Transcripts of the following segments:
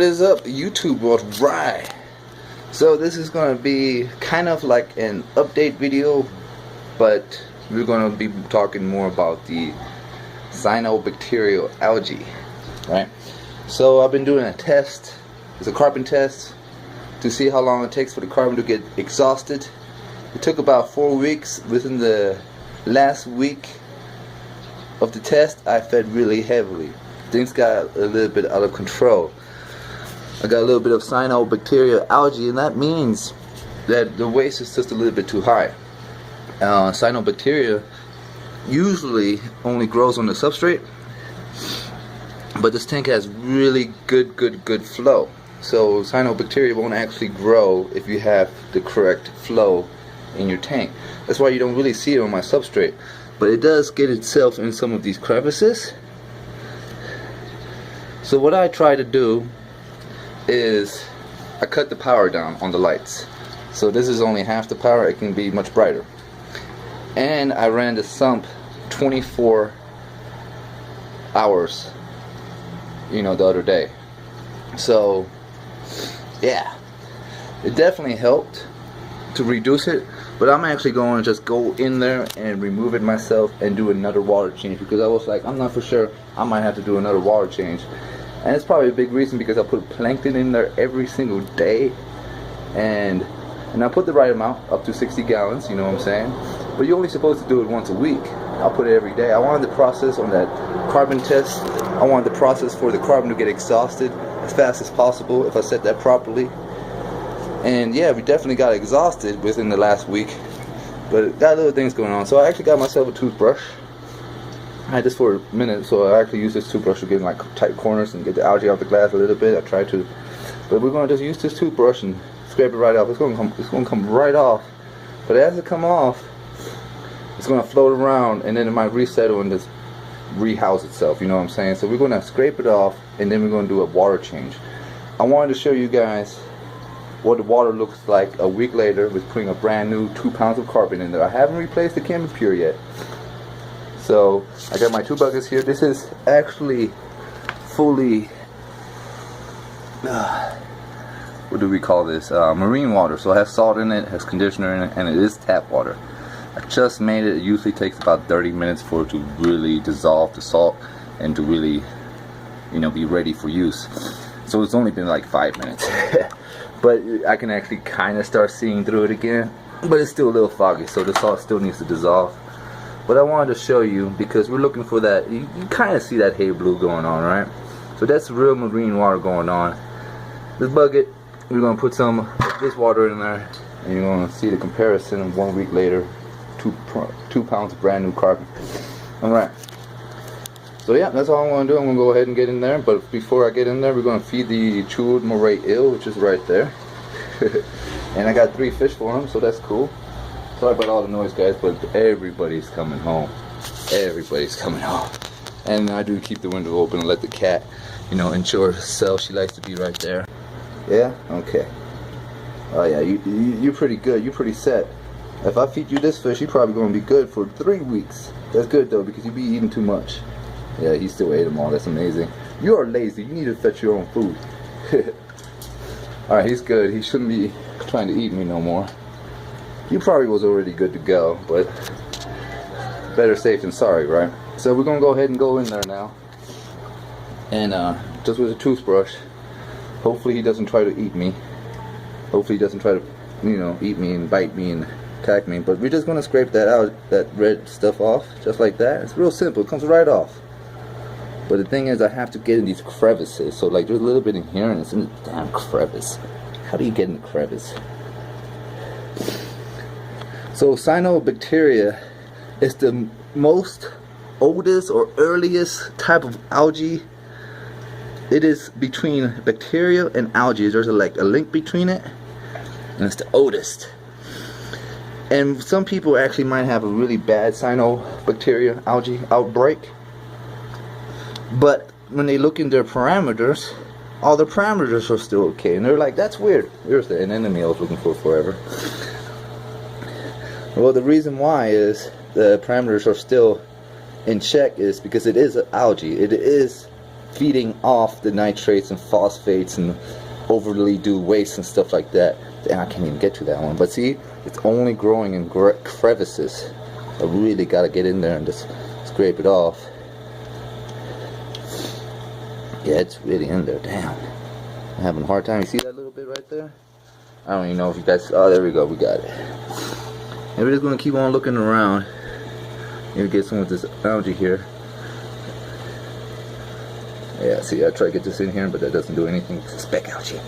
What is up, YouTube world? Right. So this is going to be kind of like an update video, but we're going to be talking more about the cyanobacterial algae, right? So I've been doing a test. It's a carbon test to see how long it takes for the carbon to get exhausted. It took about 4 weeks. Within the last week of the test, I fed really heavily. Things got a little bit out of control. I got a little bit of cyanobacterial algae, and that means that the waste is just a little bit too high. Cyanobacteria usually only grows on the substrate, but this tank has really good flow. So cyanobacteria won't actually grow if you have the correct flow in your tank. That's why you don't really see it on my substrate, but it does get itself in some of these crevices. So what I try to do is I cut the power down on the lights. So this is only half the power. It can be much brighter. And I ran the sump 24 hours, the other day. So yeah, it definitely helped to reduce it, but I'm actually going to just go in there and remove it myself and do another water change, because I was like, I'm not for sure, I might have to do another water change. And it's probably a big reason because I put plankton in there every single day, and I put the right amount, up to 60 gallons, you know what I'm saying? But you're only supposed to do it once a week. I'll put it every day. I wanted the process on that carbon test, I wanted the process for the carbon to get exhausted as fast as possible if I set that properly. And yeah, we definitely got exhausted within the last week, but got little things going on. So I actually got myself a toothbrush. I had this for a minute, so I actually use this toothbrush to get in like tight corners and get the algae off the glass a little bit. I tried to, but we're going to just use this toothbrush and scrape it right off. It's going to come right off, but as it come off, it's going to float around, and then it might resettle and just rehouse itself, you know what I'm saying? So we're going to scrape it off, and then we're going to do a water change. I wanted to show you guys what the water looks like a week later with putting a brand new 2 pounds of carbon in there. I haven't replaced the ChemiPure yet. So I got my 2 buckets here. This is actually fully, what do we call this? Marine water. So it has salt in it, has conditioner in it, and it is tap water. I just made it. It usually takes about 30 minutes for it to really dissolve the salt and to really, be ready for use. So it's only been like 5 minutes. But I can actually kind of start seeing through it again. But it's still a little foggy, so the salt still needs to dissolve. But I wanted to show you because we're looking for that. You kind of see that hay blue going on, right? So that's real marine water going on. This bucket, we're going to put some of this water in there, and you're going to see the comparison 1 week later. 2 pounds of brand new carbon. Alright. So yeah, that's all I'm going to do. I'm going to go ahead and get in there. But before I get in there, we're going to feed the chewed moray eel, which is right there. And I got 3 fish for him, so that's cool. Sorry about all the noise, guys, but everybody's coming home. Everybody's coming home. And I do keep the window open and let the cat, enjoy herself. She likes to be right there. Yeah? Okay. Oh yeah, you're pretty good. You're pretty set. If I feed you this fish, you're probably going to be good for 3 weeks. That's good, though, because you be eating too much. Yeah, he still ate them all. That's amazing. You are lazy. You need to fetch your own food. Alright, he's good. He shouldn't be trying to eat me no more. He probably was already good to go, but better safe than sorry, right? So we're going to go ahead and go in there now. And just with a toothbrush, hopefully he doesn't try to eat me. Hopefully he doesn't try to, eat me and bite me and attack me. But we're just going to scrape that out, that red stuff off, just like that. It's real simple. It comes right off. But the thing is, I have to get in these crevices. So like there's a little bit in here, and it's in the damn crevice. How do you get in the crevice? So cyanobacteria is the most oldest or earliest type of algae. It is between bacteria and algae. There's a link between it, and it's the oldest. And some people actually might have a really bad cyanobacteria algae outbreak. But when they look in their parameters, all the parameters are still okay. And they're like, that's weird. Here's the anemone I was looking for forever. Well, the reason why is the parameters are still in check is because it is algae. It is feeding off the nitrates and phosphates and overly do waste and stuff like that. Damn, I can't even get to that one. But see, it's only growing in crevices. I really got to get in there and just scrape it off. Yeah, it's really in there. Damn, I'm having a hard time. You see that little bit right there? I don't even know if you guys. Oh, there we go. We got it. And we're just gonna keep on looking around. Maybe get some of this algae here. Yeah, see, I try to get this in here, but that doesn't do anything. It's a speck algae.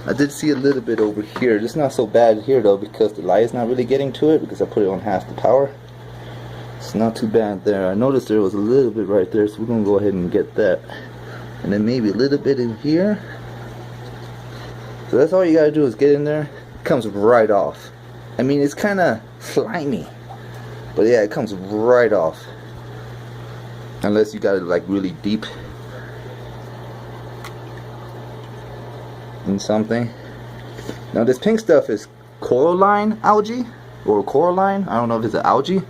I did see a little bit over here. It's not so bad here though, because the light is not really getting to it because I put it on half the power. It's not too bad there. I noticed there was a little bit right there, so we're gonna go ahead and get that. And then maybe a little bit in here. So that's all you gotta do is get in there. It comes right off. I mean, it's kind of slimy, but yeah, it comes right off. Unless you got it like really deep in something. Now this pink stuff is coralline algae or coralline. I don't know if it's an algae,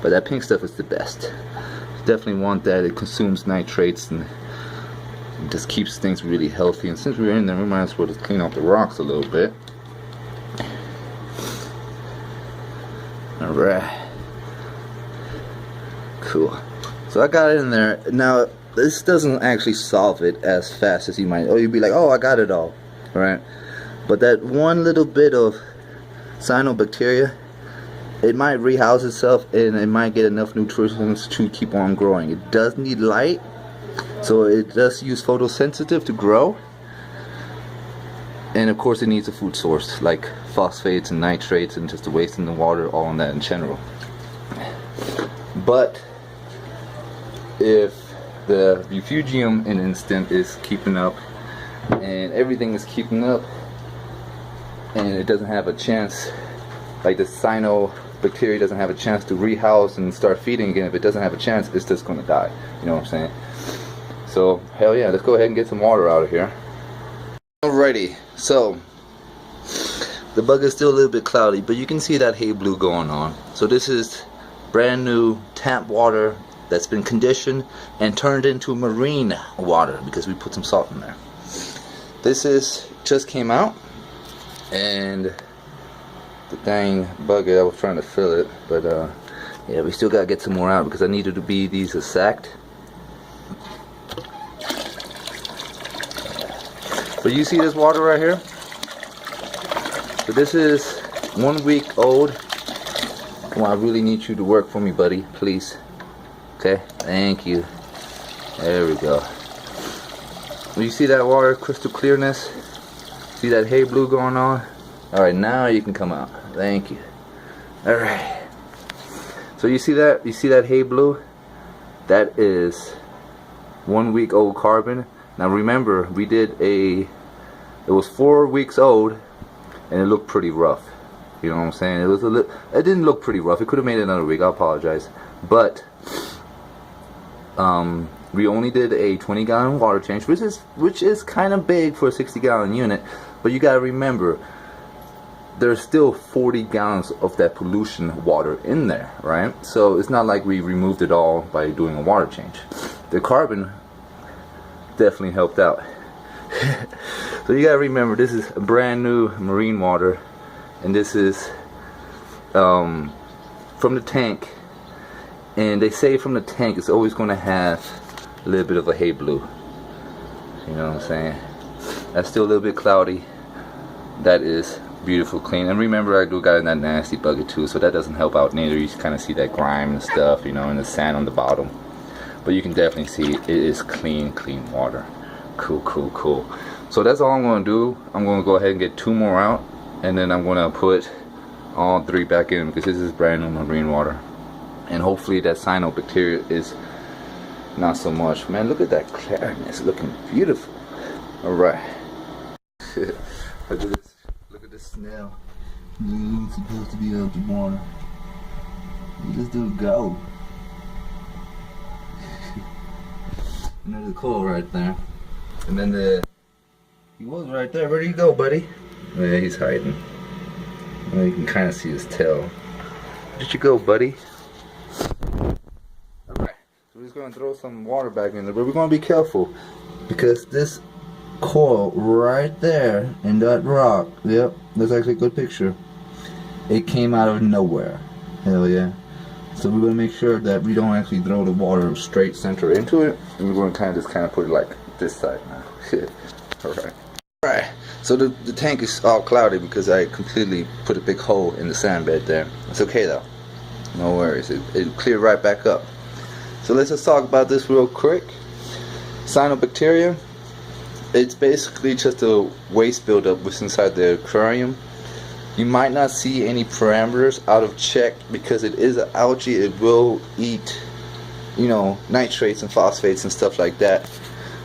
but that pink stuff is the best. You definitely want that. It consumes nitrates and it just keeps things really healthy. And since we're in there, we might as well just clean off the rocks a little bit. Alright. Cool. So I got it in there. Now this doesn't actually solve it as fast as you might. Oh, you'd be like, oh, I got it all. Right? But that one little bit of cyanobacteria, it might rehouse itself and it might get enough nutrients to keep on growing. It does need light, so it does use photosensitive to grow. And of course it needs a food source like phosphates and nitrates and just the waste in the water, all in that in general. But if the refugium in instant is keeping up and everything is keeping up and it doesn't have a chance, like the cyanobacteria doesn't have a chance to rehouse and start feeding again, if it doesn't have a chance, it's just going to die. You know what I'm saying? So hell yeah, let's go ahead and get some water out of here. Alrighty, so the bug is still a little bit cloudy, but you can see that hay blue going on. So this is brand new tap water that's been conditioned and turned into marine water because we put some salt in there. This is just came out, and the dang bucket, I was trying to fill it, but yeah, we still gotta get some more out because I needed to be these are sacked. But you see this water right here? So this is 1 week old. Come on, I really need you to work for me, buddy, please. Okay, thank you. There we go. You see that water crystal clearness? See that hay blue going on? Alright, now you can come out. Thank you. Alright. So you see that? You see that hay blue? That is 1 week old carbon. Now remember, we did it was 4 weeks old and it looked pretty rough. You know what I'm saying? It was it didn't look pretty rough. It could have made it another week. I apologize. But we only did a 20-gallon water change, which is kind of big for a 60-gallon unit. But you gotta remember, there's still 40 gallons of that pollution water in there, right? So it's not like we removed it all by doing a water change. The carbon definitely helped out. So you gotta remember, this is brand new marine water, and this is from the tank. And they say from the tank it's always going to have a little bit of a hay blue. You know what I'm saying? That's still a little bit cloudy. That is beautiful clean. And remember, I do got in that nasty bucket too, so that doesn't help out neither. You kind of see that grime and stuff, you know, and the sand on the bottom. But you can definitely see it is clean water. Cool, cool, cool. So that's all I'm going to do. I'm going to go ahead and get 2 more out, and then I'm going to put all 3 back in because this is brand new marine water. And hopefully that cyanobacteria is not so much. Man, look at that clearness, looking beautiful. Alright. Look at this. Look at this snail. It's supposed to be out the water. Look at this dude go. And there's a coal right there. And then he was right there. Where did he go, buddy? Oh, yeah, he's hiding. Well, you can kind of see his tail. Where did you go, buddy? Alright. we're just gonna throw some water back in there, but we're gonna be careful because this coral right there in that rock, yep, that's actually a good picture. It came out of nowhere. Hell yeah. So we're gonna make sure that we don't actually throw the water straight center into it, and we're gonna just kind of put it like this side now. Shit. Alright. So the tank is all cloudy because I completely put a big hole in the sand bed there. It's okay though. No worries. It'll clear right back up. So let's just talk about this real quick. Cyanobacteria. It's basically just a waste buildup within inside the aquarium. You might not see any parameters out of check because it is an algae. It will eat, you know, nitrates and phosphates and stuff like that.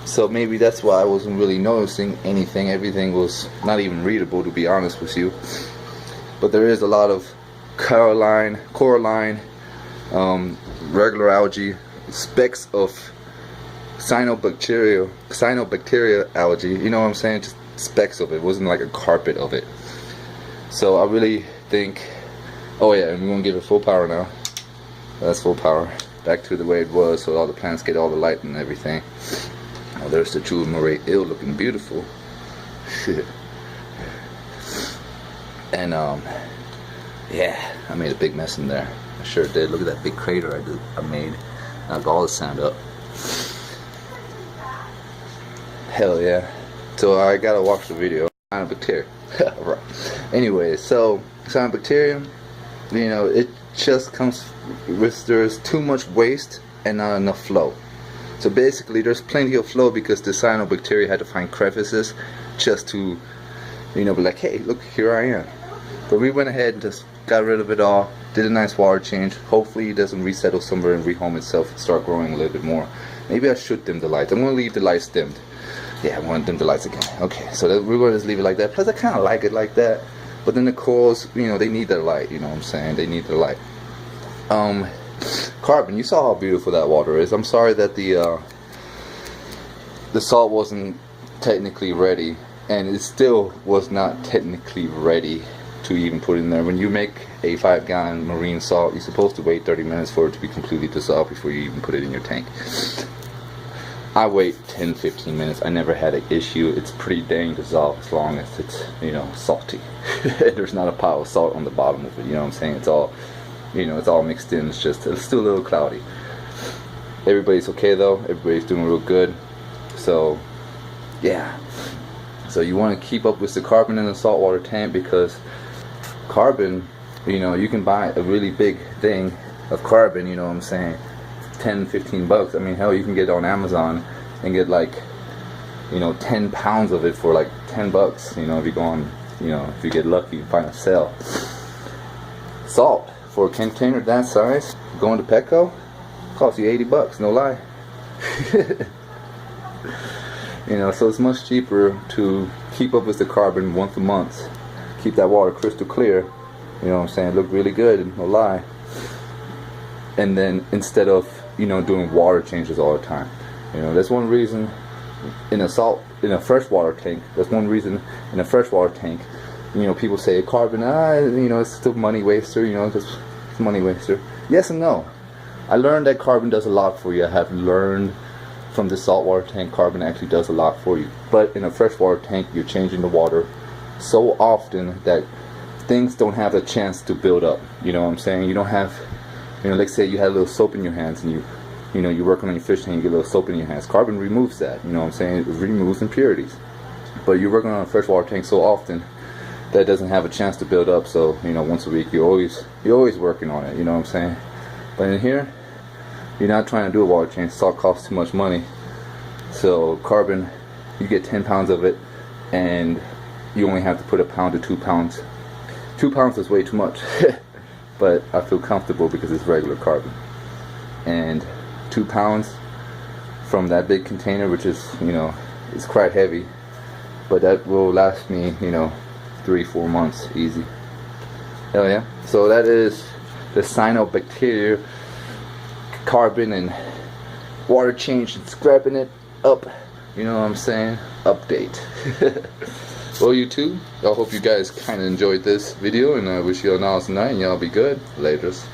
So maybe that's why I wasn't really noticing anything. Everything was not even readable, to be honest with you. But there is a lot of coralline, regular algae, specks of cyanobacteria algae. You know what I'm saying? Just specks of it. It wasn't like a carpet of it. So I really think, oh yeah, and we're gonna give it full power now. That's full power. Back to the way it was, so all the plants get all the light and everything. Oh, there's the jewel moray eel looking beautiful. Shit. And yeah, I made a big mess in there. I sure did. Look at that big crater I made. Knocked all the sand up. Hell yeah. So I gotta watch the video. Cyanobacteria. Right. Anyway, so cyanobacteria, you know, it just comes with, there's too much waste and not enough flow. So basically there's plenty of flow because the cyanobacteria had to find crevices just to, you know, be like, hey, look, here I am. But we went ahead and just got rid of it all, did a nice water change. Hopefully it doesn't resettle somewhere and rehome itself and start growing a little bit more. Maybe I should dim the lights. I'm going to leave the lights dimmed. Yeah, I'm going to dim the lights again. Okay, so we're going to just leave it like that. Plus I kind of like it like that. But then the corals, you know, they need their light, you know what I'm saying? They need their light. Carbon, you saw how beautiful that water is. I'm sorry that the salt wasn't technically ready, and it still was not technically ready to even put in there. When you make a 5-gallon marine salt, you're supposed to wait 30 minutes for it to be completely dissolved before you even put it in your tank. I wait 10-15 minutes. I never had an issue. It's pretty dang dissolved as long as it's, you know, salty. There's not a pile of salt on the bottom of it, you know what I'm saying? It's all, you know, it's all mixed in. It's just, it's still a little cloudy. Everybody's okay though. Everybody's doing real good. So yeah, so you want to keep up with the carbon in the saltwater tank, because carbon, you know, you can buy a really big thing of carbon, you know what I'm saying, 10-15 bucks. I mean, hell, you can get it on Amazon and get like, you know, 10 pounds of it for like 10 bucks, you know, if you go on, you know, if you get lucky, you find a sale. Salt for a container that size, going to Petco, costs you 80 bucks, no lie. You know, so it's much cheaper to keep up with the carbon once a month, keep that water crystal clear, you know what I'm saying, look really good, no lie. And then instead of, you know, doing water changes all the time, you know, that's one reason in a freshwater tank. That's one reason in a freshwater tank, you know, people say carbon, you know, it's still money waster, you know, it's money waster. Yes and no. I learned that carbon does a lot for you. I have learned from the saltwater tank, carbon actually does a lot for you. But in a freshwater tank, you're changing the water so often that things don't have a chance to build up. You know what I'm saying? You don't have, you know, like say you had a little soap in your hands and you know, you're working on your fish tank, you get a little soap in your hands. Carbon removes that, you know what I'm saying? It removes impurities. But you're working on a freshwater tank so often that it doesn't have a chance to build up. So, you know, once a week, you're always working on it, you know what I'm saying? But in here, you're not trying to do a water change. Salt costs too much money. So carbon, you get 10 pounds of it, and you only have to put 1 pound to 2 pounds. 2 pounds is way too much. But I feel comfortable because it's regular carbon. And 2 pounds from that big container, which is, you know, it's quite heavy, but that will last me, you know, 3-4 months easy. Hell yeah. So that is the cyanobacteria, carbon and water change and scrapping it up, you know what I'm saying? Update. Well, YouTube, I hope you guys kind of enjoyed this video, and I wish you all an awesome night and y'all be good. Laters.